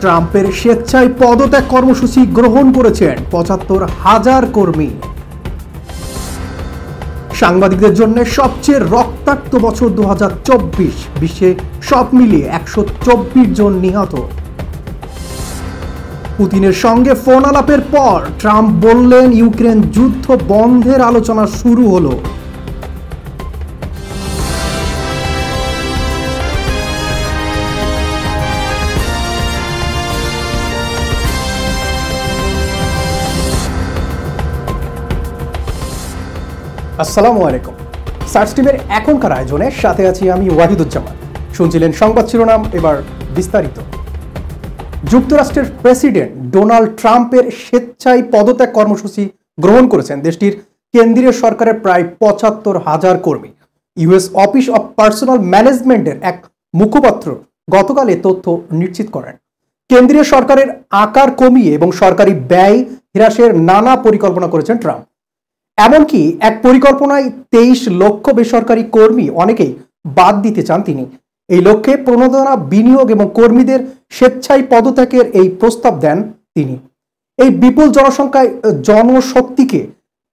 ট্রাম্পের স্বেচ্ছায় পদত্যাগ কর্মসূচি গ্রহণ করেছেন ৭৫,০০০ কর্মী। সাংবাদিকদের জন্য সবচেয়ে রক্তাক্ত বছর ২০২৪, বিশ্বে সব মিলিয়ে ১২৪ জন নিহত। পুতিনের সঙ্গে ফোন আলাপের পর ট্রাম্প বললেন ইউক্রেন যুদ্ধ বন্ধের আলোচনা শুরু হলো। আসসালামু আলাইকুম। সার্চ টিমের এখনকার আয়োজনের সাথে আছি আমি ওয়াহিদুজ্জামান। শুনছিলেন সংবাদ শিরোনাম, এবার বিস্তারিত। যুক্তরাষ্ট্রের প্রেসিডেন্ট ডোনাল্ড ট্রাম্পের স্বেচ্ছায় পদত্যাগ কর্মসূচি গ্রহণ করেছেন দেশটির কেন্দ্রীয় সরকারের প্রায় ৭৫,০০০ কর্মী। ইউএস অফিস অব পার্সোনাল ম্যানেজমেন্টের এক মুখপাত্র গতকাল এ তথ্য নিশ্চিত করেন। কেন্দ্রীয় সরকারের আকার কমিয়ে এবং সরকারি ব্যয় হ্রাসের নানা পরিকল্পনা করেছেন ট্রাম্প। এমনকি এক পরিকল্পনায় ২৩ লক্ষ বেসরকারি কর্মী অনেকেই বাদ দিতে চান তিনি। এই লক্ষ্যে প্রণোদনা, বিনিয়োগ এবং কর্মীদের স্বেচ্ছায় পদত্যাগের এই প্রস্তাব দেন তিনি। এই বিপুল জনসংখ্যায় জনশক্তিকে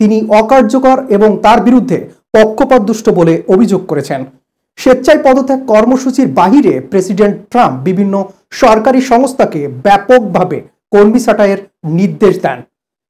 তিনি অকার্যকর এবং তার বিরুদ্ধে পক্ষপাতদুষ্ট বলে অভিযোগ করেছেন। স্বেচ্ছায় পদত্যাগ কর্মসূচির বাহিরে প্রেসিডেন্ট ট্রাম্প বিভিন্ন সরকারি সংস্থাকে ব্যাপকভাবে কর্মী ছাঁটাইয়ের নির্দেশ দেন।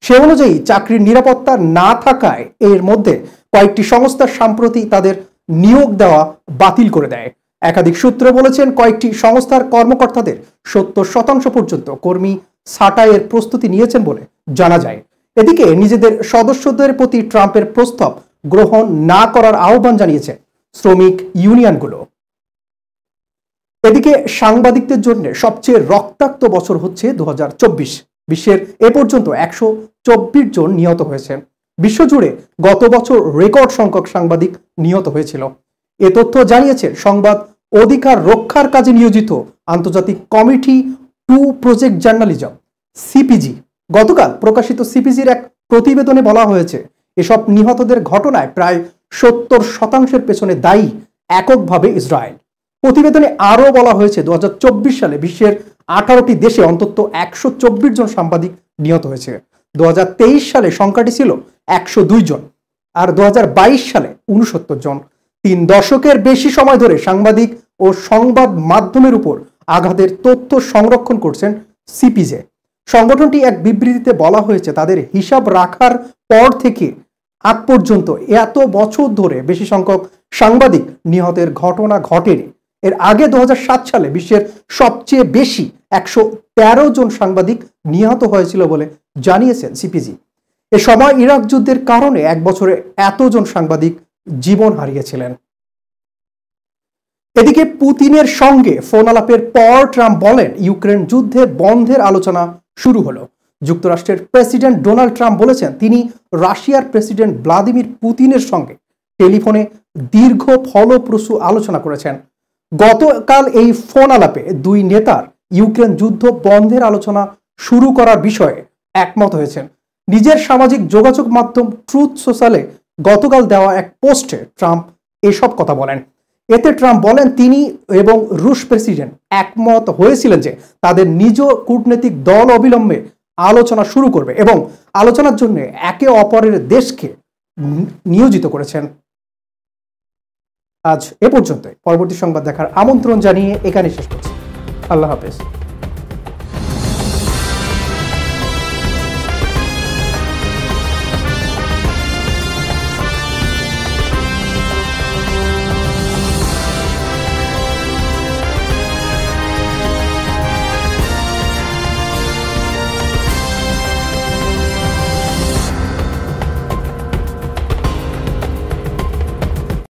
সে অনুযায়ী চাকরির নিরাপত্তা না থাকায় এর মধ্যে কয়েকটি সংস্থা সম্প্রতি তাদের নিয়োগ দেওয়া বাতিল করে দেয়। একাধিক সূত্র বলেছেন কয়েকটি সংস্থার কর্মকর্তাদের ৭০% পর্যন্ত কর্মী ছাঁটাইয়ের প্রস্তুতি নিয়েছেন বলে জানা যায়। এদিকে নিজেদের সদস্যদের প্রতি ট্রাম্পের প্রস্তাব গ্রহণ না করার আহ্বান জানিয়েছে শ্রমিক ইউনিয়নগুলো। এদিকে সাংবাদিকদের জন্য সবচেয়ে রক্তাক্ত বছর হচ্ছে ২০২৪। বিশ্বের এ পর্যন্ত ১২৪ জন নিহত হয়েছেন। বিশ্বজুড়ে গত বছর রেকর্ড সংখ্যক সাংবাদিক নিহত হয়েছিল। এ তথ্য জানিয়েছে সংবাদ অধিকার রক্ষার কাজে নিয়োজিত আন্তর্জাতিক committee to project journalism, CPJ. গতকাল প্রকাশিত সিপিজির এক প্রতিবেদনে বলা হয়েছে এসব নিহতদের ঘটনায় প্রায় ৭০% পেছনে দায়ী এককভাবে ইসরায়েল। প্রতিবেদনে আরও বলা হয়েছে ২০২৪ সালে বিশ্বের ১৮টি দেশে অন্তত ১২৪ জন সাংবাদিক নিহত হয়েছে। ২০২৩ সালে সংখ্যাটি ছিল ১০২ জন, আর ২০২২ সালে ৬৯ জন। ৩ দশকের বেশি সময় ধরে সাংবাদিক ও সংবাদ মাধ্যমের উপর আঘাতের তথ্য সংরক্ষণ করছেন সিপিজে। সংগঠনটি এক বিবৃতিতে বলা হয়েছে তাদের হিসাব রাখার পর থেকে আজ পর্যন্ত এত বছর ধরে বেশি সংখ্যক সাংবাদিক নিহতের ঘটনা ঘটেনি। এর আগে ২০০৭ সালে বিশ্বের সবচেয়ে বেশি ১১৩ জন সাংবাদিক নিহত হয়েছিল বলে জানিয়েছেন সিপিজি। এ সময় ইরাক যুদ্ধের কারণে এক বছরে এতজন সাংবাদিক জীবন হারিয়েছিলেন। এদিকে পুতিনের সঙ্গে ফোন আলাপের পর ট্রাম্প বলেন ইউক্রেন যুদ্ধে বন্ধের আলোচনা শুরু হলো। যুক্তরাষ্ট্রের প্রেসিডেন্ট ডোনাল্ড ট্রাম্প বলেছেন তিনি রাশিয়ার প্রেসিডেন্ট ভ্লাদিমির পুতিনের সঙ্গে টেলিফোনে দীর্ঘ ফলপ্রসূ আলোচনা করেছেন। গতকাল এই ফোন আলাপে দুই নেতার ইউক্রেন যুদ্ধ বন্ধের আলোচনা শুরু করার বিষয়ে একমত হয়েছেন। নিজের সামাজিক যোগাযোগ মাধ্যম ট্রুথ সোশ্যালে গতকাল দেওয়া এক পোস্টে ট্রাম্প এসব কথা বলেন। এতে ট্রাম্প বলেন তিনি এবং রুশ প্রেসিডেন্ট একমত হয়েছিলেন যে তাদের নিজ কূটনৈতিক দল অবিলম্বে আলোচনা শুরু করবে এবং আলোচনার জন্য একে অপরের দেশকে নিয়োজিত করেছেন। আজ এ পর্যন্ত। পরবর্তী সংবাদ দেখার আমন্ত্রণ জানিয়ে এখানে শেষ করছি। আল্লাহ হাফেজ।